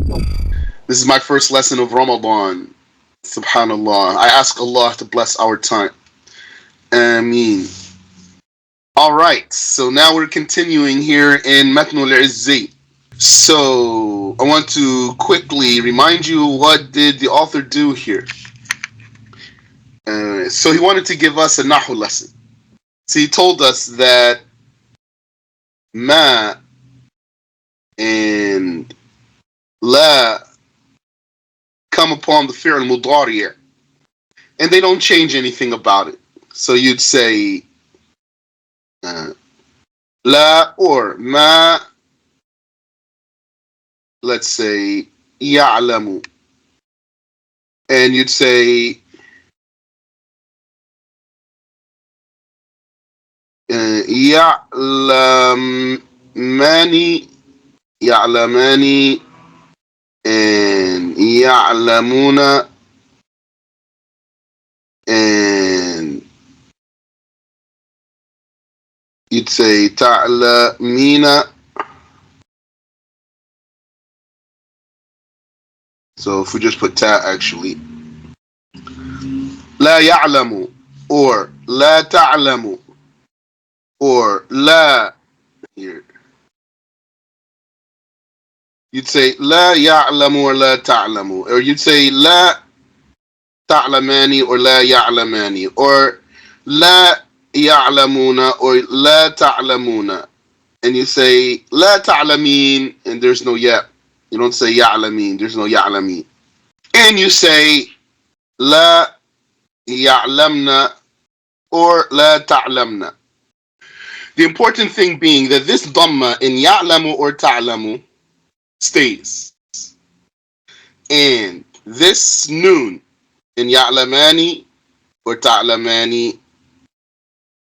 This is my first lesson of Ramadan. Subhanallah. I ask Allah to bless our time. Ameen. Alright, so now we're continuing here in Matnul Izzi. So I want to quickly remind you, what did the author do here? So he wanted to give us a Nahu lesson. So he told us that ma and la come upon the fi'l mudari' and they don't change anything about it. So you'd say la or ma, let's say ya'lamu, and you'd say ya'lamani, ya'lamani, and ya'lamuna, and you'd say ta'lamina. So if we just put ta, actually, la ya'lamu or la ta'lamu or la, here, you'd say la ya'lamu or la ta'lamu, or you'd say la ta'lamani or la ya'lamani, or la ya'lamuna or la ta'lamuna, and you say la ta'lamin and there's no ya. You don't say ya'lamin, there's no ya'lamin. And you say la ya'lamna or la ta'lamna. The important thing being that this dhamma in ya'lamu or ta'lamu stays. And this noon in ya'lamani or ta'lamani,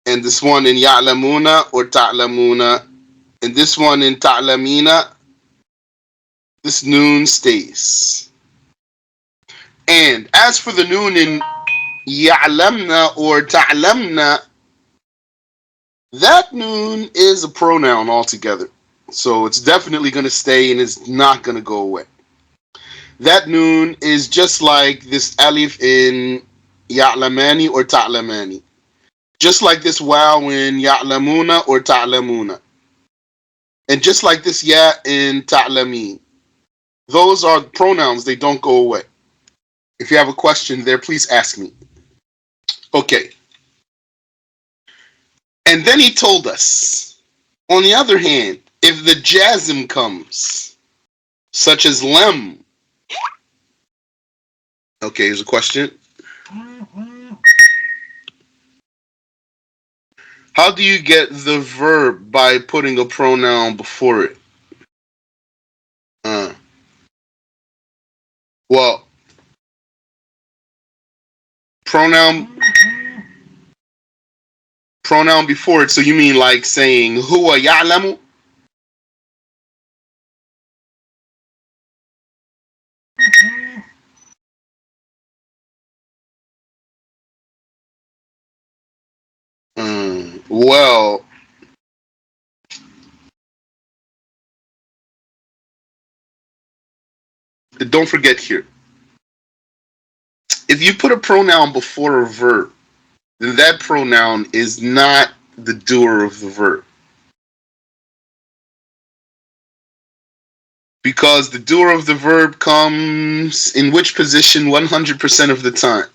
and this one in ya'lamuna or ta'lamuna, and this one in ta'lamina, this noon stays. And as for the noon in ya'lamna or ta'lamna, that noon is a pronoun altogether. So it's definitely going to stay and it's not going to go away. That noon is just like this alif in ya'lamani or ta'lamani. Just like this wow in ya'lamuna or ta'lamuna. And just like this ya in ta'lamin. Those are pronouns, they don't go away. If you have a question there, please ask me. Okay. And then he told us, on the other hand, if the jazm comes, such as Laam. Okay, here's a question. How do you get the verb by putting a pronoun before it? Well, pronoun before it, so you mean like saying huwa ya'lamu? Well, don't forget here. If you put a pronoun before a verb, then that pronoun is not the doer of the verb. Because the doer of the verb comes in which position 100% of the time?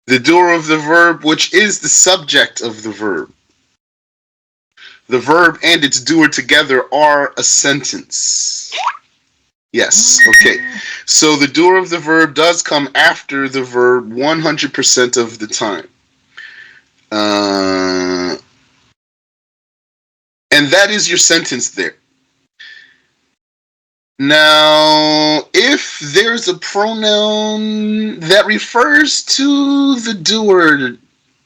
The doer of the verb, which is the subject of the verb. The verb and its doer together are a sentence. Yes, okay. So the doer of the verb does come after the verb 100% of the time. And that is your sentence there. Now, if there's a pronoun that refers to the doer,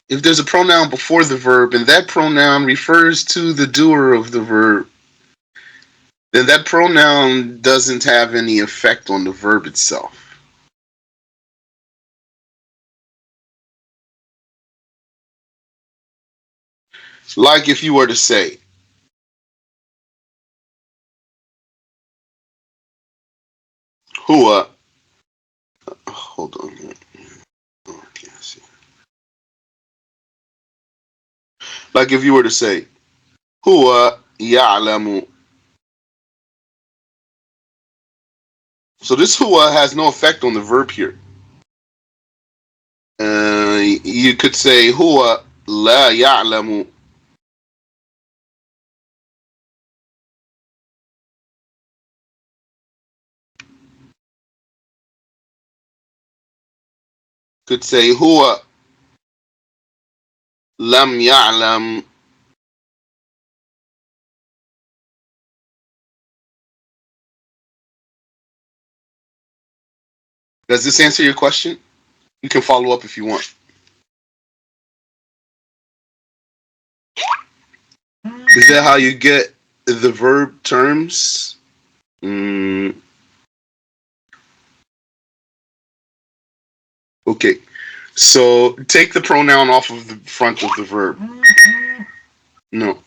if there's a pronoun before the verb and that pronoun refers to the doer of the verb, then that pronoun doesn't have any effect on the verb itself. Like if you were to say, Huwa. Hold on here. Oh, I can't see. Like if you were to say, Huwa ya'lamu. So this huwa has no effect on the verb here. You could say huwa la ya'lamu. Could say huwa lam ya'lam. Does this answer your question? You can follow up if you want. Is that how you get the verb terms? Okay. So take the pronoun off of the front of the verb. No.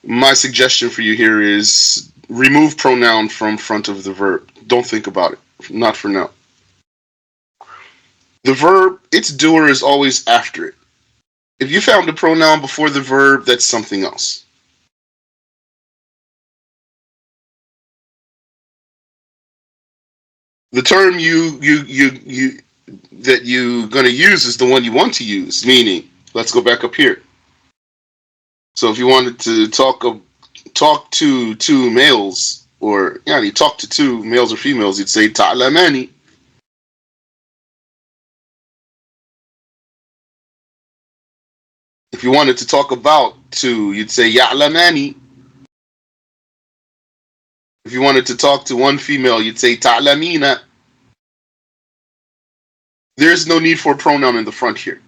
My suggestion for you here is remove pronoun from front of the verb. Don't think about it. Not for now. The verb, its doer is always after it. If you found a pronoun before the verb, that's something else. The term you that you're going to use is the one you want to use. Meaning, let's go back up here. So if you wanted to talk to two males, or you talk to two males or females, you'd say ta'lamani. If you wanted to talk about two, you'd say ya'lamani. If you wanted to talk to one female, you'd say ta'lamina. There's no need for a pronoun in the front here.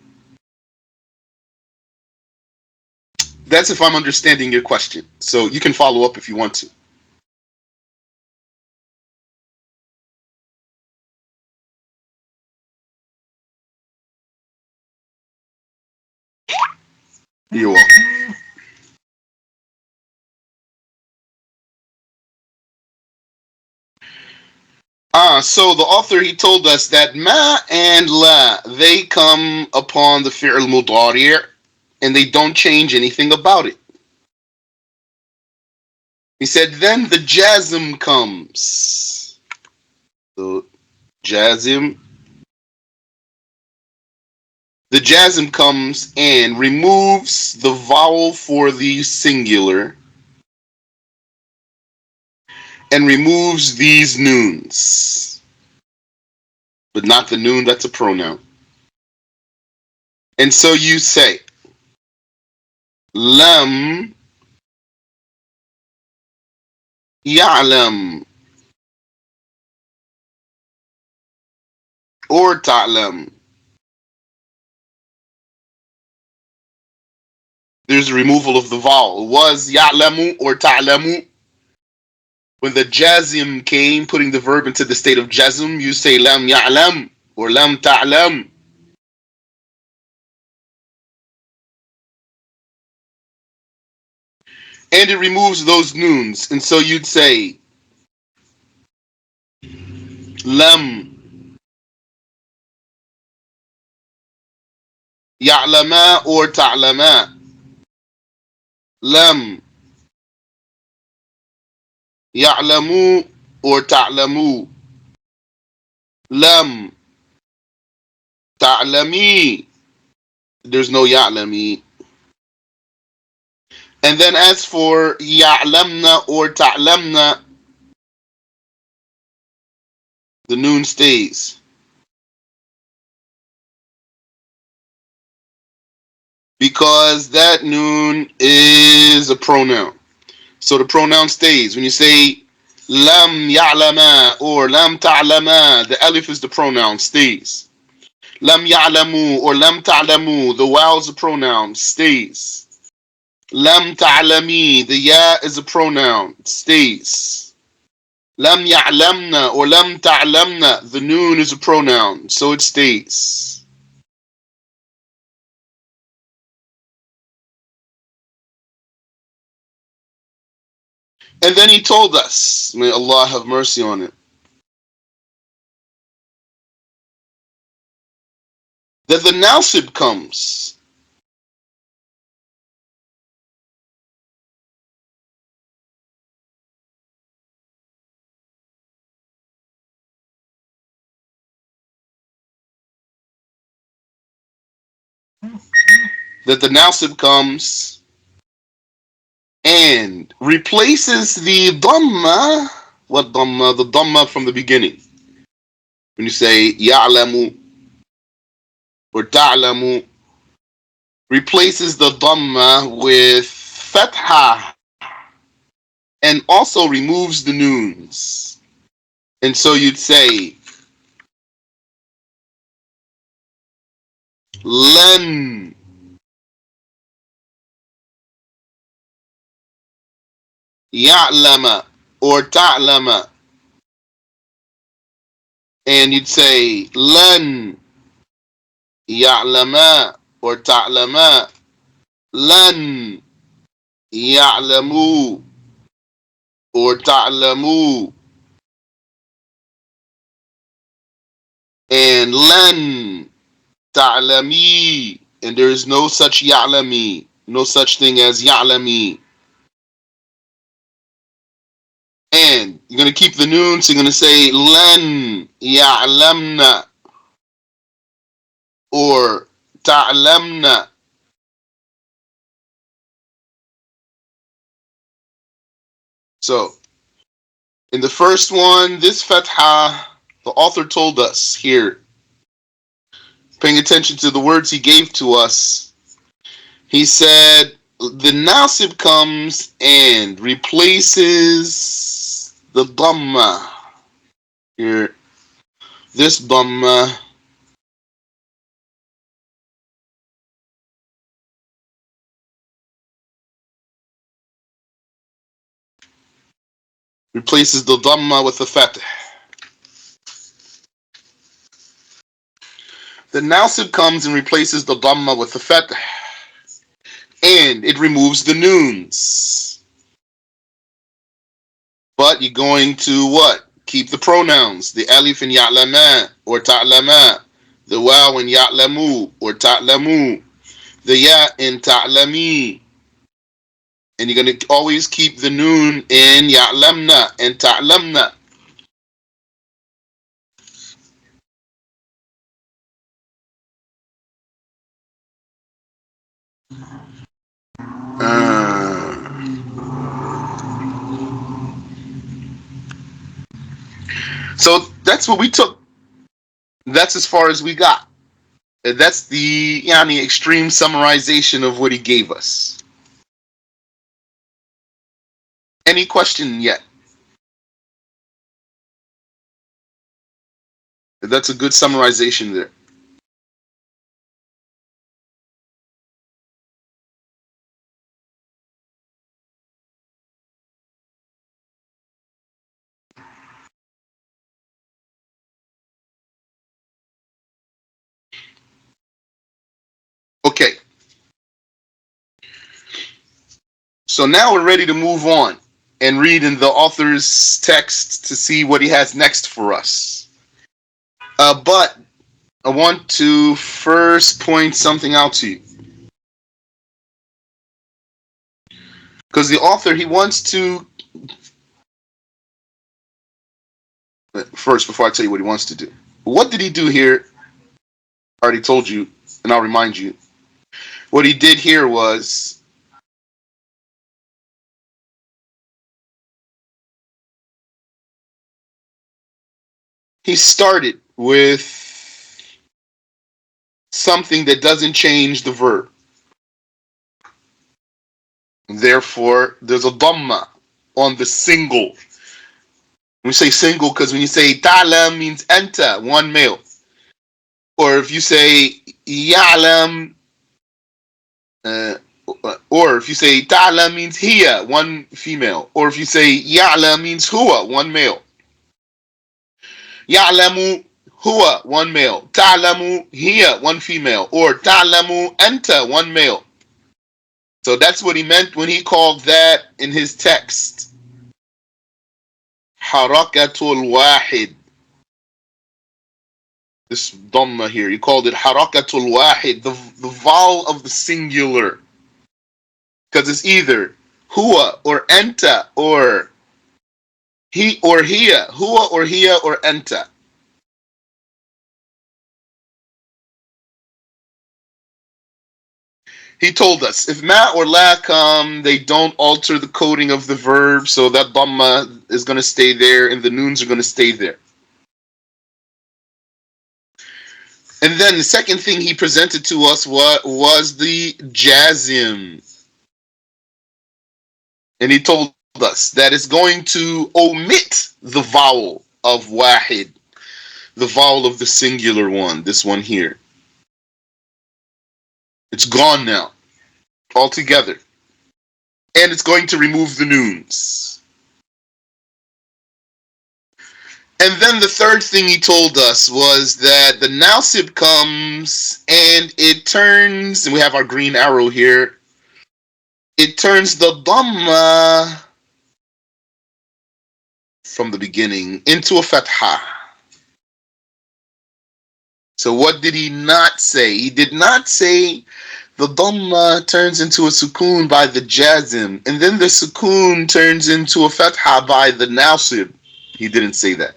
That's if I'm understanding your question. So you can follow up if you want to. You're welcome. So the author, he told us that ma and la, they come upon the fi'l mudari' and they don't change anything about it. He said, then the jazm comes. The jazm. The jazm comes and removes the vowel for the singular and removes these noons, but not the noon that's a pronoun. And so you say, lam ya'lam or ta'lam. There's a removal of the vowel. It was ya'lamu or ta'lamu. When the jazm came, putting the verb into the state of jazm, you say lam ya'lam or lam ta'lam. And it removes those noons. And so you'd say lam ya'lama or ta'lama. Lam ya'lamu or ta'lamu. Lam ta'lami. There's no ya'lami. And then as for ya'lamna or ta'lamna, the noon stays. Because that noon is a pronoun. So the pronoun stays. When you say lam ya'lama or lam ta'lama, the alif is the pronoun, stays. Lam ya'lamu or lam ta'lamu, the waw is a pronoun, stays. Lam ta'lami, the ya is a pronoun, stays. Lam ya'lamna or lam ta'lamna, the noon is a pronoun, so it stays. And then he told us, may Allah have mercy on it, that the nasib comes. That the nasib comes and replaces the dhamma. What dhamma? The dhamma from the beginning. When you say ya'lamu or ta'lamu, replaces the dhamma with fatha and also removes the noons. And so you'd say lan ya'lama or ta'lama. And you'd say lan ya'lama or ta'lama. Lan ya'lamu or ta'lamu. And lan ta'lami. And there is no such ya'lami. No such thing as ya'lami. And you're going to keep the noon, so you're going to say lan ya'lamna or ta'lamna. So, in the first one, this fatha, the author told us here, paying attention to the words he gave to us, he said the nasib comes and replaces the dhamma. Here, this dhamma replaces the dhamma with the fatah. The nasib comes and replaces the dhamma with the fatah. And it removes the noons. But you're going to what? Keep the pronouns. The alif in ya'lama or ta'lama. The waw in ya'lamu or ta'lamu. The ya in ta'lami. And you're going to always keep the noon in ya'lamna and ta'lamna. So that's what we took. That's as far as we got. That's the extreme summarization of what he gave us. Any question yet? That's a good summarization there. Okay. So now we're ready to move on and read in the author's text to see what he has next for us. But I want to first point something out to you. Because the author, he wants to... First, before I tell you what he wants to do. What did he do here? I already told you, and I'll remind you. What he did here was... he started with something that doesn't change the verb. Therefore, there's a dhamma on the single. We say single because when you say ta'lam means anta, one male. Or if you say ya'lam, or if you say ta'lam means hiya, one female. Or if you say ya'lam means huwa, one male. Ya'lamu huwa, one male. Ta'lamu hiya, one female. Or ta'lamu anta, one male. So that's what he meant when he called that in his text. Harakatul wahid. This dhamma here, he called it harakatul wahid, the vowel of the singular. Because it's either huwa or anta or he or hiya, huwa or hiya or anta. He told us if ma or la come, they don't alter the coding of the verb, so that dhamma is going to stay there and the noons are going to stay there. And then the second thing he presented to us was the jazim. And he told us that it's going to omit the vowel of wahid, the vowel of the singular one, this one here. It's gone now, altogether. And it's going to remove the noons. And then the third thing he told us was that the nasib comes and it turns, and we have our green arrow here, it turns the dhamma from the beginning into a fatha. So what did he not say? He did not say the dhamma turns into a sukoon by the jazim, and then the sukoon turns into a fatha by the nasib. He didn't say that.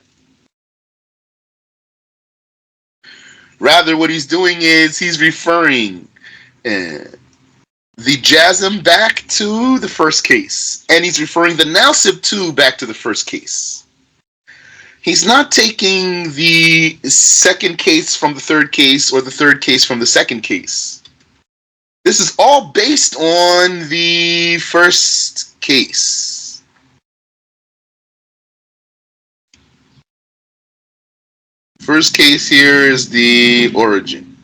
Rather, what he's doing is he's referring the jazm back to the first case, and he's referring the nasib too back to the first case. He's not taking the second case from the third case or the third case from the second case. This is all based on the first case. First case here is the origin.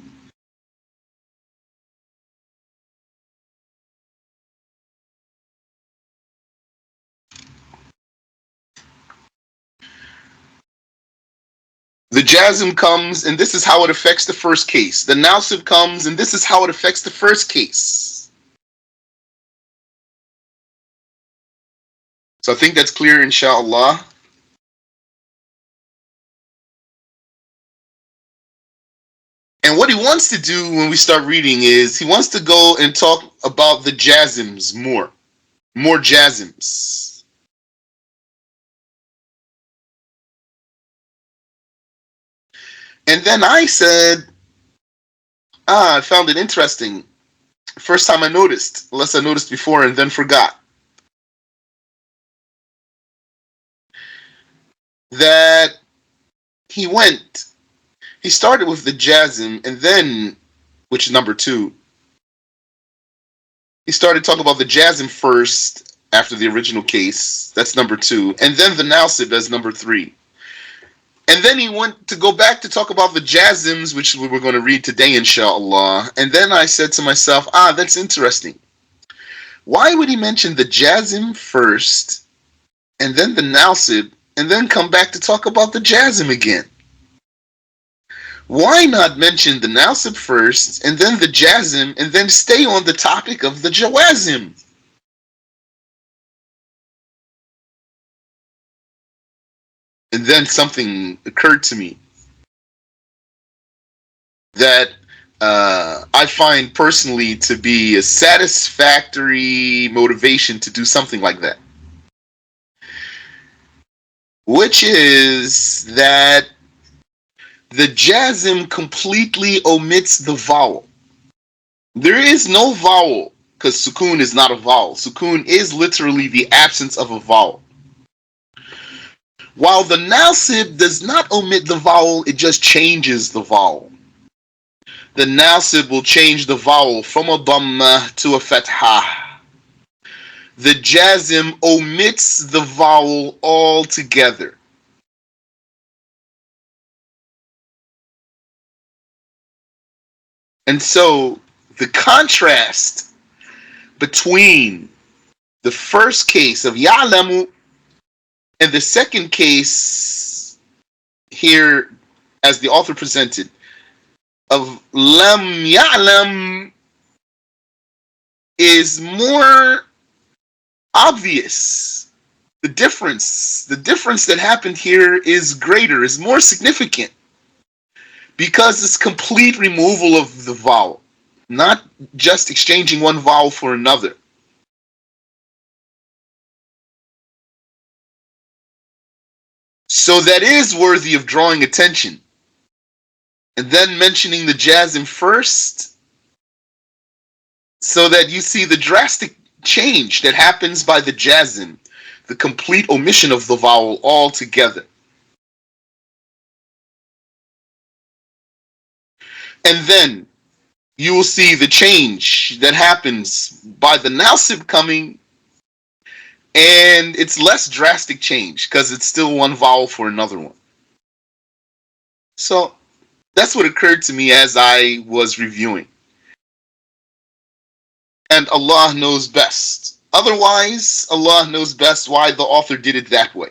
The jazm comes, and this is how it affects the first case. The nasib comes, and this is how it affects the first case. So I think that's clear, inshallah. And what he wants to do when we start reading is he wants to go and talk about the jazms more jazms. And then I said, I found it interesting. First time I noticed, unless I noticed before and then forgot, that he started with the jazm, and then, which is number 2, he started talking about the jazm first after the original case. That's number 2. And then the nasib as number 3. And then he went to go back to talk about the jazms, which we were going to read today, inshallah. And then I said to myself, that's interesting. Why would he mention the jazm first, and then the nasib, and then come back to talk about the jazm again? Why not mention the nasib first, and then the jazm, and then stay on the topic of the jawazim? And then something occurred to me that I find personally to be a satisfactory motivation to do something like that. Which is that the jazm completely omits the vowel. There is no vowel, because sukoon is not a vowel. Sukoon is literally the absence of a vowel. While the nasib does not omit the vowel, it just changes the vowel. The nasib will change the vowel from a dhamma to a fatha. The jazm omits the vowel altogether. And so the contrast between the first case of ya'lamu and the second case here, as the author presented, of lam ya'lam, is more obvious. The difference that happened here is greater, is more significant. Because it's complete removal of the vowel, not just exchanging one vowel for another. So that is worthy of drawing attention. And then mentioning the jazm first, so that you see the drastic change that happens by the jazm, the complete omission of the vowel altogether. And then you will see the change that happens by the nasib coming, and it's less drastic change because it's still one vowel for another one. So that's what occurred to me as I was reviewing. And Allah knows best. Otherwise, Allah knows best why the author did it that way.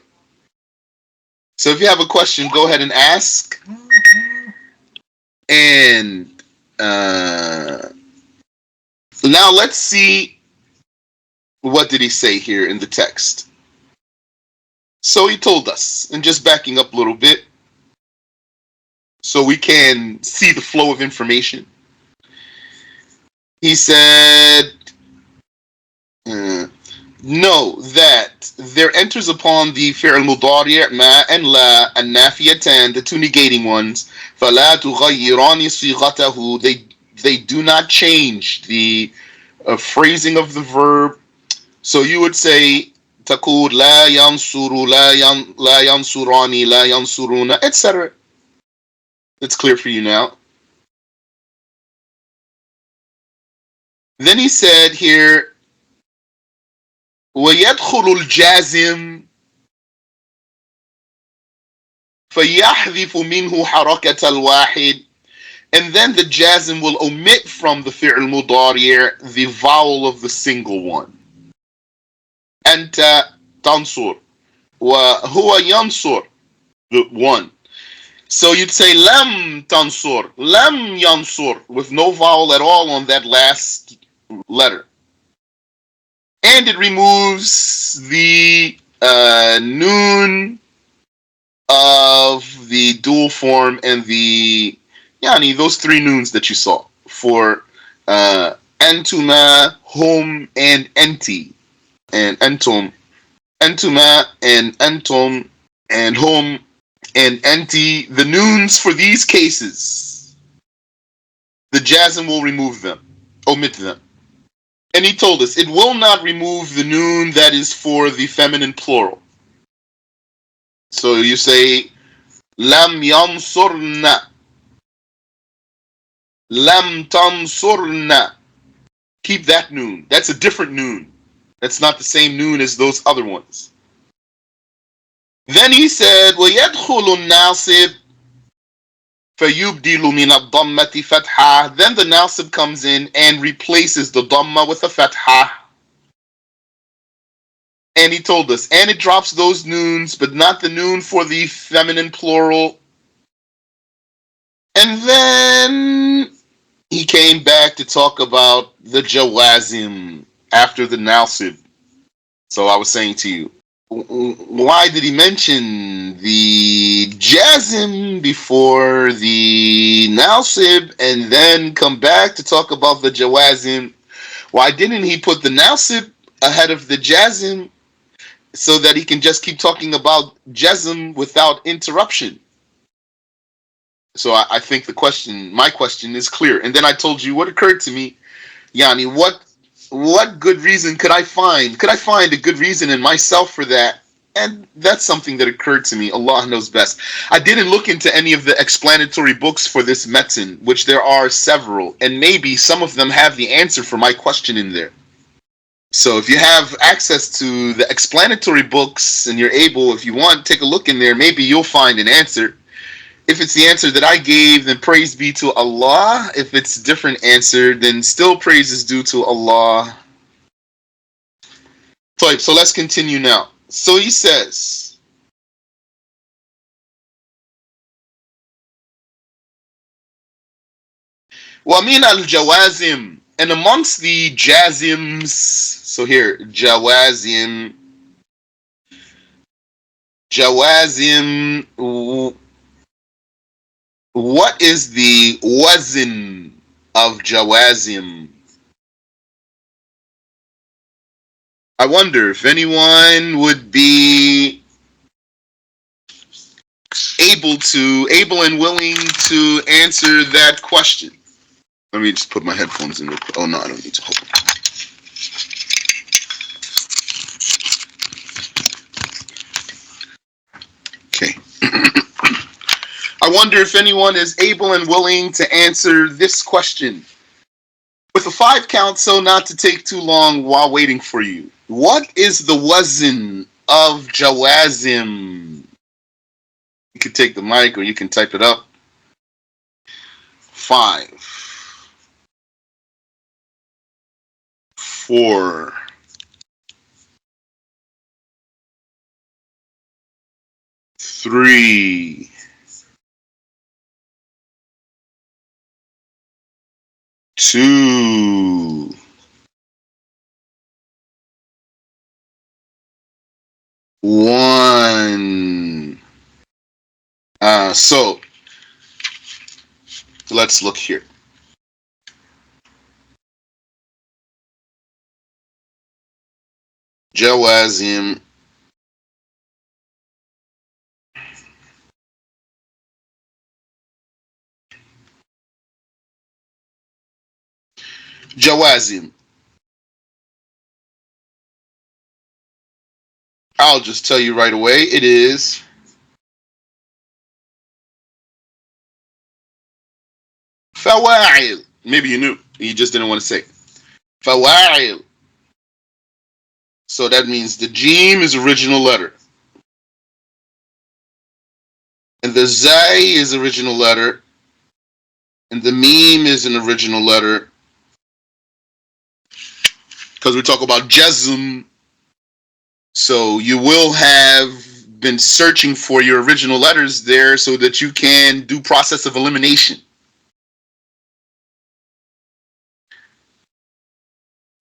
So if you have a question, go ahead and ask. And now let's see, what did he say here in the text. So he told us, and just backing up a little bit so we can see the flow of information. He said, know that there enters upon the fi'l mudari' ma and la and nafiyatan, the two negating ones, فَلَا تُغَيِّرَانِ صِيغَتَهُ, they do not change the phrasing of the verb. So you would say تقول لا ينصر لا ينصراني لا ينصرون, etc. That's clear for you now. Then he said here, ويدخل الجازم فيحذف منه حركة الواحد, and then the jazm will omit from the fi'l mudari' the vowel of the single one. أنت تنصر وهو ينصر, the one. So you'd say lam tansur, lam yansur, with no vowel at all on that last letter. And it removes the noon of the dual form and the those three noons that you saw for antuma, hum, and enti, and antum, antuma and antum and hum and enti. The noons for these cases, the jazm will remove them, omit them. And he told us it will not remove the noon that is for the feminine plural. So you say lam yansurna, lam tansurna. Keep that noon. That's a different noon. That's not the same noon as those other ones. Then he said, وَيَدْخُلُ النَّاصِبُ فَيُبْدِلُ مِنَ الضَّمَّةِ فَتْحَةً. Then the nasib comes in and replaces the dhamma with a fatha. And he told us, and it drops those noons, but not the noon for the feminine plural. And then he came back to talk about the jawazim after the nasib. So I was saying to you, why did he mention the jazm before the nasib and then come back to talk about the jawazim? Why didn't he put the nasib ahead of the jazm so that he can just keep talking about jazm without interruption? So I think my question is clear. And then I told you what occurred to me. Yani, what good reason could I find? Could I find a good reason in myself for that? And that's something that occurred to me. Allah knows best. I didn't look into any of the explanatory books for this metin, which there are several, and maybe some of them have the answer for my question in there. So if you have access to the explanatory books and you're able, if you want, take a look in there, maybe you'll find an answer. If it's the answer that I gave, then praise be to Allah. If it's a different answer, then still praise is due to Allah. So let's continue now. So he says, وَمِنَ الْجَوَازِمِ, and amongst the jazims, so here, jawazim, What is the wazn of jawazim? I wonder if anyone would be able and willing to answer that question. Let me just put my headphones in real quick. Oh no, I don't need to hold them. Okay. I wonder if anyone is able and willing to answer this question with a 5 count so not to take too long while waiting for you. What is the wazn of jawazim? You can take the mic or you can type it up. 5, 4, 3, 2, 1. So let's look here. Jawazim. Jawazim. I'll just tell you right away. It is fawa'il. Maybe you knew. You just didn't want to say. Fawa'il. So that means the Jim is original letter. And the Zay is original letter. And the Meme is an original letter. Because we talk about Jazm. So you will have been searching for your original letters there so that you can do process of elimination.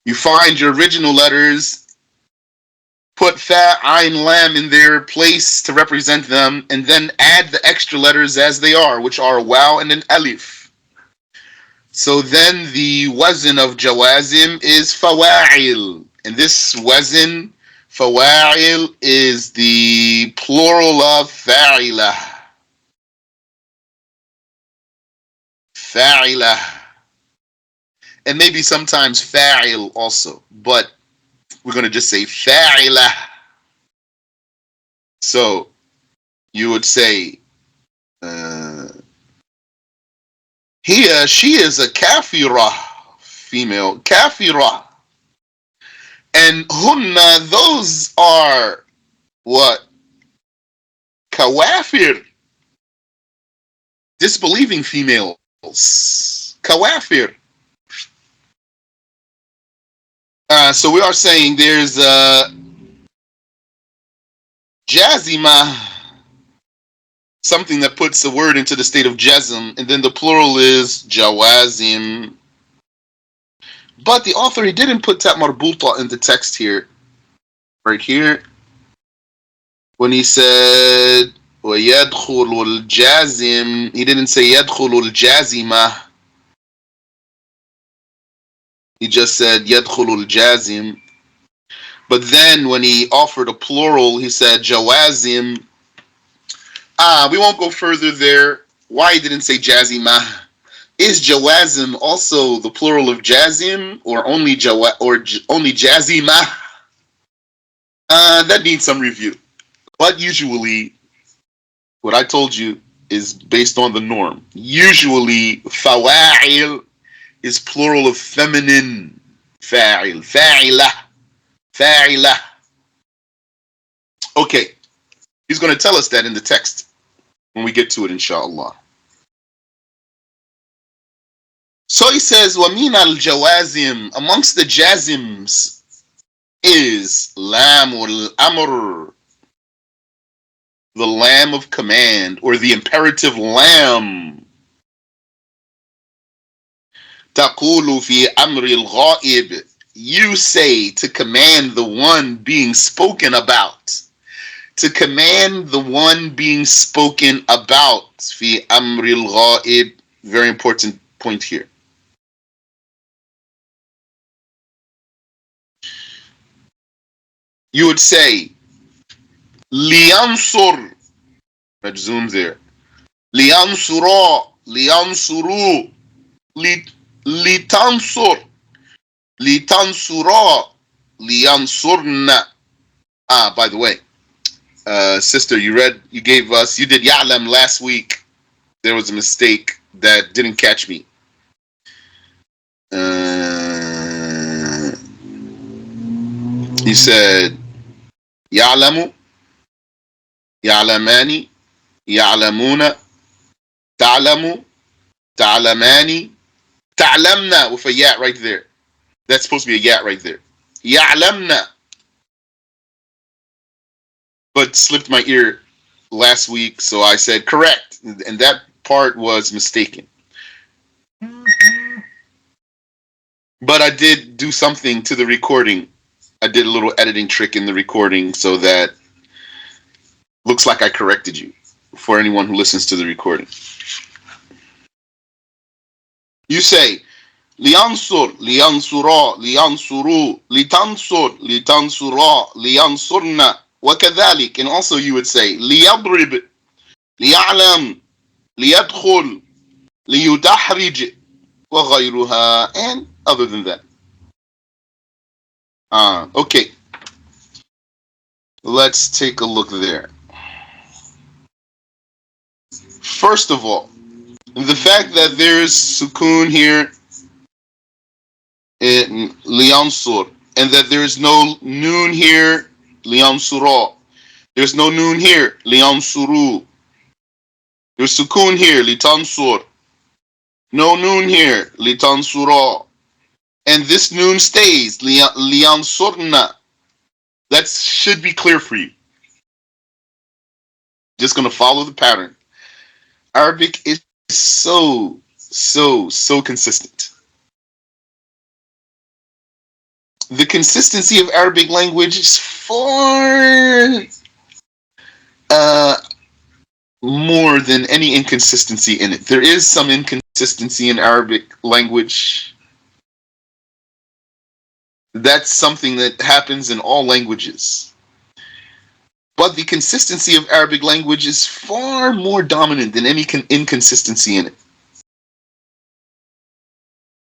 You find your original letters, put Fa, Ain, Lam in their place to represent them, and then add the extra letters as they are, which are Waw and an Alif. So then the wazn of Jawazim is Fawa'il. And this wazn, Fawa'il, is the plural of Fa'ilah. Fa'ilah. And maybe sometimes Fa'il also, but we're going to just say Fa'ilah. So you would say, she is a kafirah, female, kafirah. And hunna, those are what? Kawafir, disbelieving females. Kawafir. So we are saying there's jazima, something that puts the word into the state of jazm, and then the plural is jawazim. But the author, he didn't put tat marbuta in the text here, right here, when he said وَيَدْخُلُ الْجَازِمِ, he didn't say يَدْخُلُ الْجَازِمَةِ. He just said يَدْخُلُ الْجَازِمِ. But then when he offered a plural, he said jawazim. We won't go further there. Why he didn't say jazimah? Is jawazim also the plural of jazim, or only only jazimah? That needs some review. But usually, what I told you is based on the norm. Usually, fawa'il is plural of feminine. Fa'il, fa'ilah, fa'ilah. Okay, he's going to tell us that in the text when we get to it, inshallah. So he says, وَمِنَ الْجَوَازِمِ, amongst the jazims is Laam al-Amr, the lamb of command, or the imperative lamb. تَقُولُ فِي أَمْرِ الْغَائِبِ, you say to command the one being spoken about. to command the one being spoken about. في أمر الغائب. Very important point here. You would say لينصر. مجزوم there. لينصرا. لينصروا. لتنصر. لتنصرا. لينصرنا. By the way, sister, you did Ya'lam last week. There was a mistake that didn't catch me. You said Ya'lamu, Ya'lamani, Ya'lamuna, Ta'lamu, Ta'lamani, Ta'lamna with a yat right there. That's supposed to be a yat right there. Ya'lamna. But slipped my ear last week, so I said correct, and that part was mistaken. But I did do something to the recording. I did a little editing trick in the recording so that looks like I corrected you for anyone who listens to the recording. You say لينصر لينصرا لينصروا لتنصر لتنصرا لينصرنا وكذلك. And also you would say ليضرب ليعلم ليدخل ليدحرج وغيرها, and other than that. Okay. Let's take a look there. First of all, the fact that there's sukoon here in liyansur, and that there is no noon here, liyansura. There's no noon here, liyansuru. There's sukoon here, litansur. No noon here, litansura. And this noon stays, liyansurna. That should be clear for you. Just going to follow the pattern. Arabic is so consistent. The consistency of Arabic language is far more than any inconsistency in it. There is some inconsistency in Arabic language. That's something that happens in all languages. But the consistency of Arabic language is far more dominant than any inconsistency in it.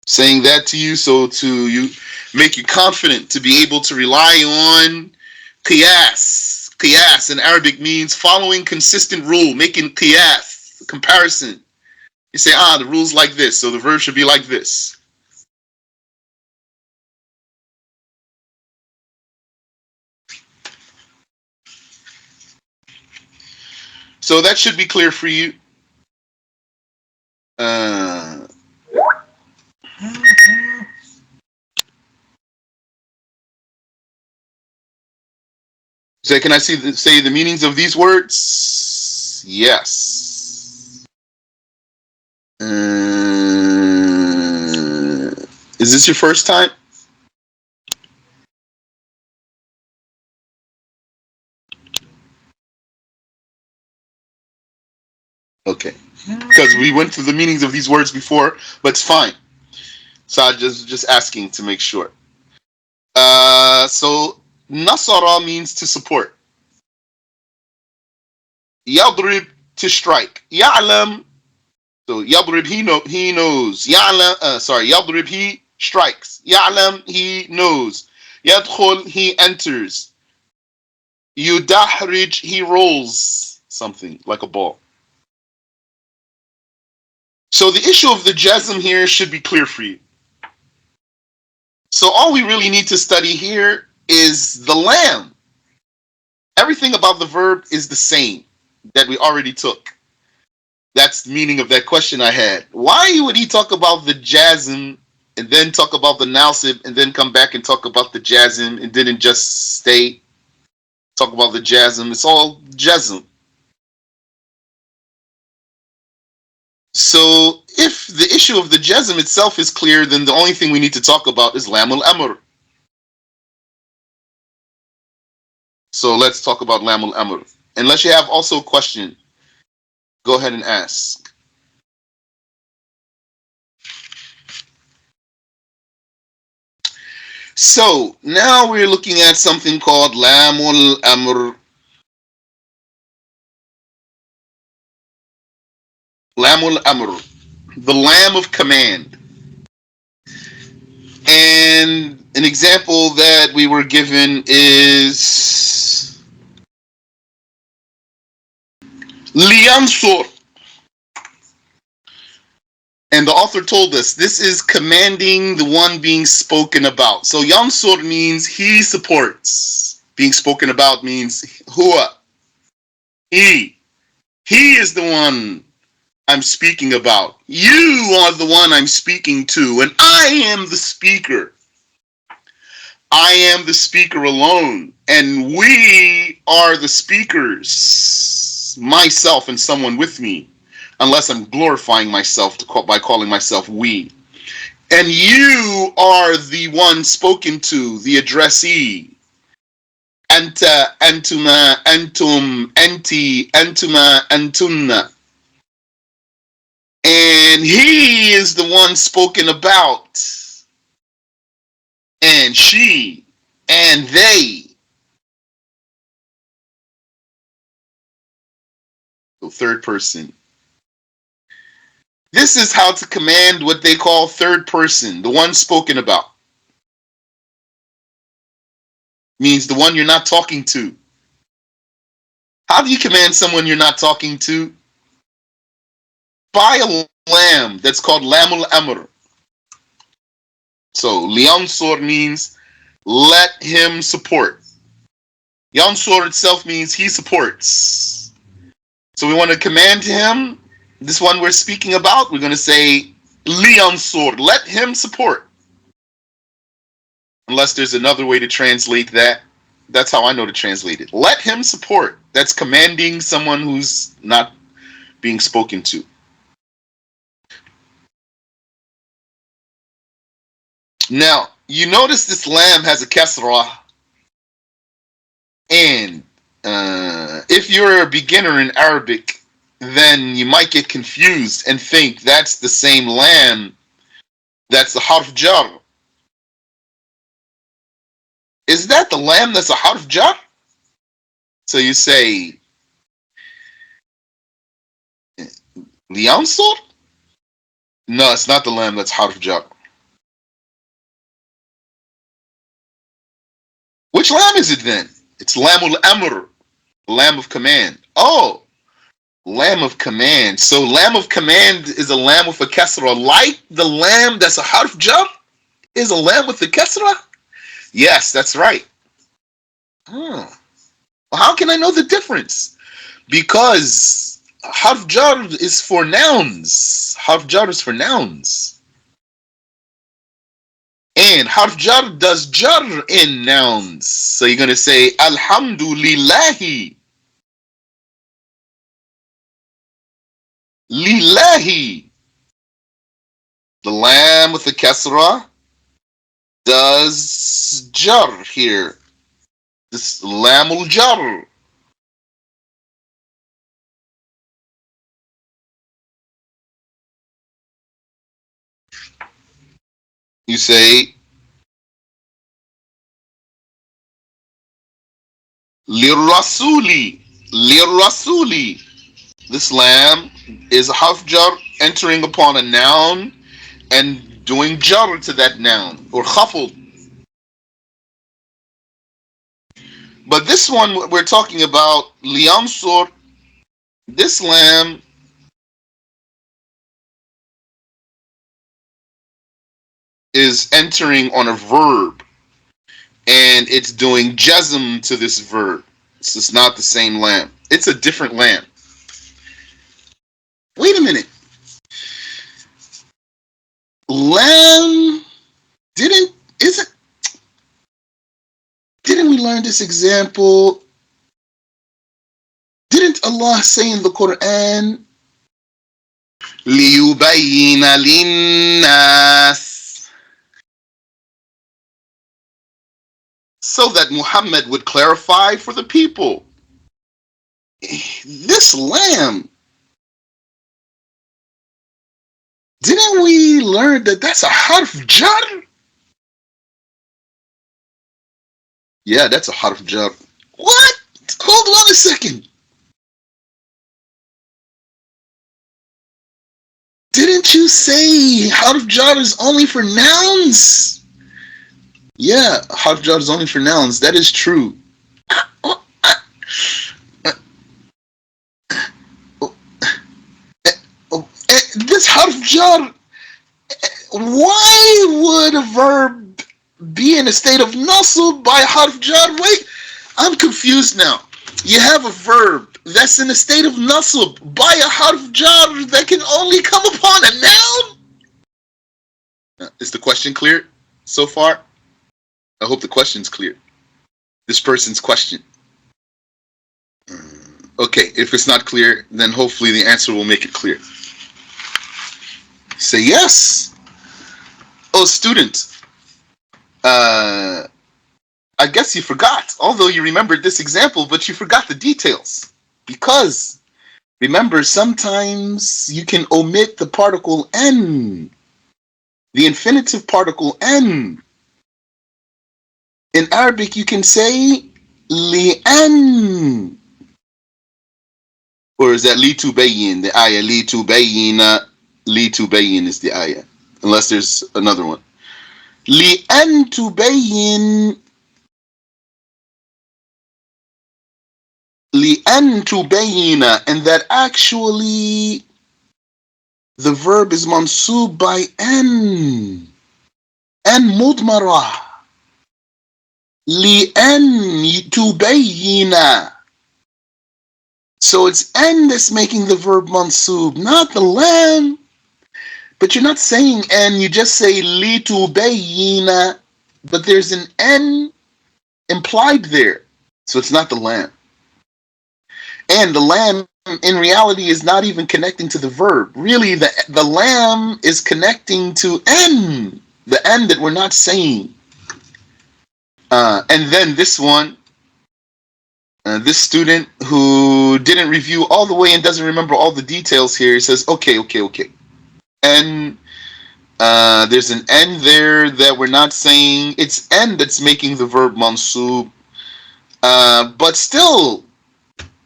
Saying that to you so to you make you confident to be able to rely on qiyas. Qiyas in Arabic means following consistent rule, making qiyas, comparison. You say, the rule's like this, so the verb should be like this. So that should be clear for you. So can I say the meanings of these words? Yes. Is this your first time? Okay. Because we went through the meanings of these words before, but it's fine. So I'm just asking to make sure. So nasara means to support. Yadrib, to strike. Ya'lam, so yadrib, he knows. Ya'lam, yadrib, he strikes. Ya'lam, he knows. Yadkhul, he enters. Yudahrij, he rolls something like a ball. So the issue of the jazm here should be clear for you. So all we really need to study here is the lam. Everything about the verb is the same that we already took. That's the meaning of that question I had. Why would he talk about the jazm and then talk about the nasib and then come back and talk about the jazm and didn't just stay talk about the jazm? It's all jazm. So if the issue of the jazm itself is clear, then the only thing we need to talk about is lam al-amr. So let's talk about Laam al-Amr. Unless you have also a question, go ahead and ask. So now we're looking at something called Laam al-Amr. Laam al-Amr, the Lamb of command. And an example that we were given is liyansur. And the author told us this is commanding the one being spoken about. So yansur means he supports. Being spoken about means huwa, he. He is the one I'm speaking about. You are the one I'm speaking to, and I am the speaker. I am the speaker alone, and we are the speakers, myself and someone with me, unless I'm glorifying myself by calling myself we. And you are the one spoken to, the addressee. Anta, antuma, antum, anti, antuma, antunna. And he is the one spoken about, and she, and they. So third person. This is how to command what they call third person, the one spoken about. Means the one you're not talking to. How do you command someone you're not talking to? By a lamb that's called Laam al-Amr. So liyansur means let him support. Yansur itself means he supports. So we want to command him, this one we're speaking about, we're going to say liyansur, let him support. Unless there's another way to translate that. That's how I know to translate it. Let him support. That's commanding someone who's not being spoken to. Now, you notice this lamb has a kasrah, and if you're a beginner in Arabic, then you might get confused and think that's the same lamb that's the harf jar. Is that the lamb that's a harf jar? So you say liyansur? No, it's not the lamb that's harf jar. Which lamb is it then? It's Laam al-Amr, lamb of command. Oh, lamb of command. So lamb of command is a lamb with a kasra. Like the lamb that's a harf jar is a lamb with a kasra? Yes, that's right. Oh. Well, how can I know the difference? Because harf jar is for nouns. Harf jar is for nouns. And harf jar does jar in nouns. So you're going to say alhamdulillahi. Lillahi. The lamb with the kasra does jar here. This lamul jar. You say lirrasuli. Lirrasuli. This lamb is a harf jar entering upon a noun and doing jar to that noun, or khafd. But this one we're talking about, liyansur, this lamb is entering on a verb, and it's doing jazm to this verb. So it's not the same lamb. It's a different lamb. Wait a minute. Lamb didn't we learn this example? Didn't Allah say in the Quran, لِيُبَيِّنَ لِلنَّاسِ? so that Muhammad would clarify for the people. This lamb, didn't we learn that that's a harf jar? Yeah, that's a harf jar. What? Hold on a second. Didn't you say harf jar is only for nouns? Yeah, harf jar is only for nouns. That is true. Oh, this harf jar, why would a verb be in a state of nasb by harf jar? Wait, I'm confused now. You have a verb that's in a state of nasb by a harf jar that can only come upon a noun? Is the question clear so far? I hope the question's clear. This person's question. Okay, if it's not clear, then hopefully the answer will make it clear. Say yes. Oh, student. I guess you forgot, although you remembered this example, but you forgot the details. Because, remember, sometimes you can omit the particle n, the infinitive particle n. In Arabic, you can say li'an. Or is that li tubayyin, the ayah, li tubayyin is the ayah. Unless there's another one. Li'an tubayyin. لأن تبين, and that actually the verb is mansub by n مضمرة. لأن تبين. So it's n that's making the verb mansub, not the lam. But you're not saying n, you just say لتبين, but there's an n implied there. So it's not the lam. And the lam in reality is not even connecting to the verb. Really, the lam is connecting to n, the n that we're not saying. And then this one, this student who didn't review all the way and doesn't remember all the details here, says, okay. And there's an n there that we're not saying. It's n that's making the verb mansub. But still,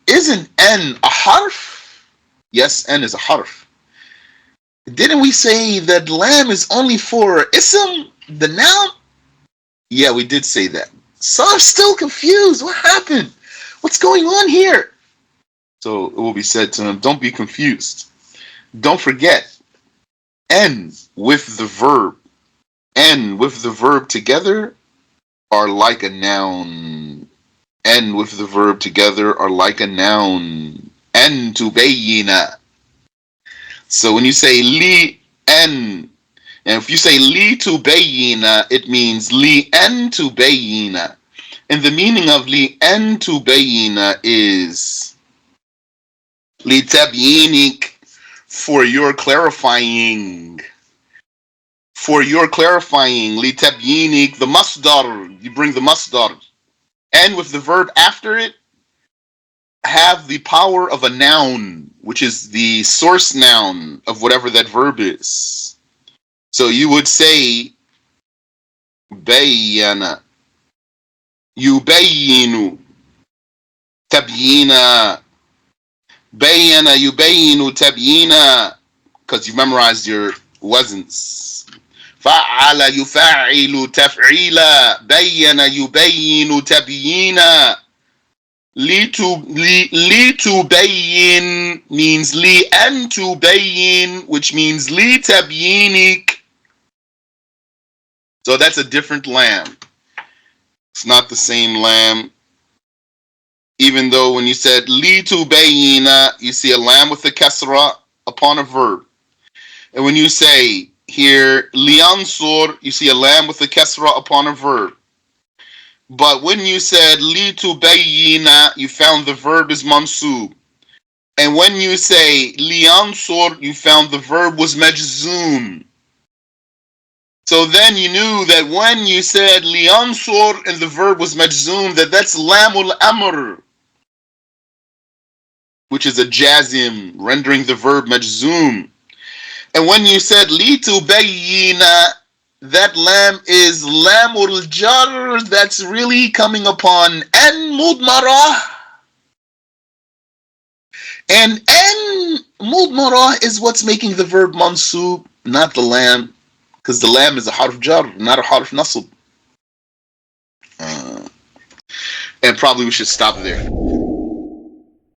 isn't n a harf? Yes, n is a harf. Didn't we say that lam is only for ism, the noun? Yeah, we did say that. So I'm still confused. What happened? What's going on here? So it will be said to him, don't be confused. Don't forget, n with the verb together are like a noun. N with the verb together are like a noun. N tubayyina. So when you say li n, and if you say li tubayyina, it means li n tubayyina. And the meaning of li n tubayyina is li tabyinik, for your clarifying. For your clarifying. Li tabyinik, the masdar, you bring the masdar. And with the verb after it, have the power of a noun, which is the source noun of whatever that verb is. So you would say bayyana, yubayyinu, tabyina, bayyana, yubayyinu, tabyina, because you memorized your wazns. فعل يفعل تفعيلا بين يبين تبيينا. لتبين means لأن تبين, which means لتبيينك. So that's a different lam. It's not the same lam. Even though when you said لتبينا, you see a lam with a kasra upon a verb. And when you say here liansur, you see a lam with a kasra upon a verb. But when you said li tubayyina, you found the verb is mansub. And when you say liansur, you found the verb was majzoom. So then you knew that when you said liyansur and the verb was majzoom, that's lamul amr, which is a jazim, rendering the verb majzoom. And when you said litubayyina, that lam is lamul jar, that's really coming upon an mudmarah. And an mudmarah is what's making the verb mansub, not the lam, because the lam is a harf jar, not a harf nasb. And probably we should stop there.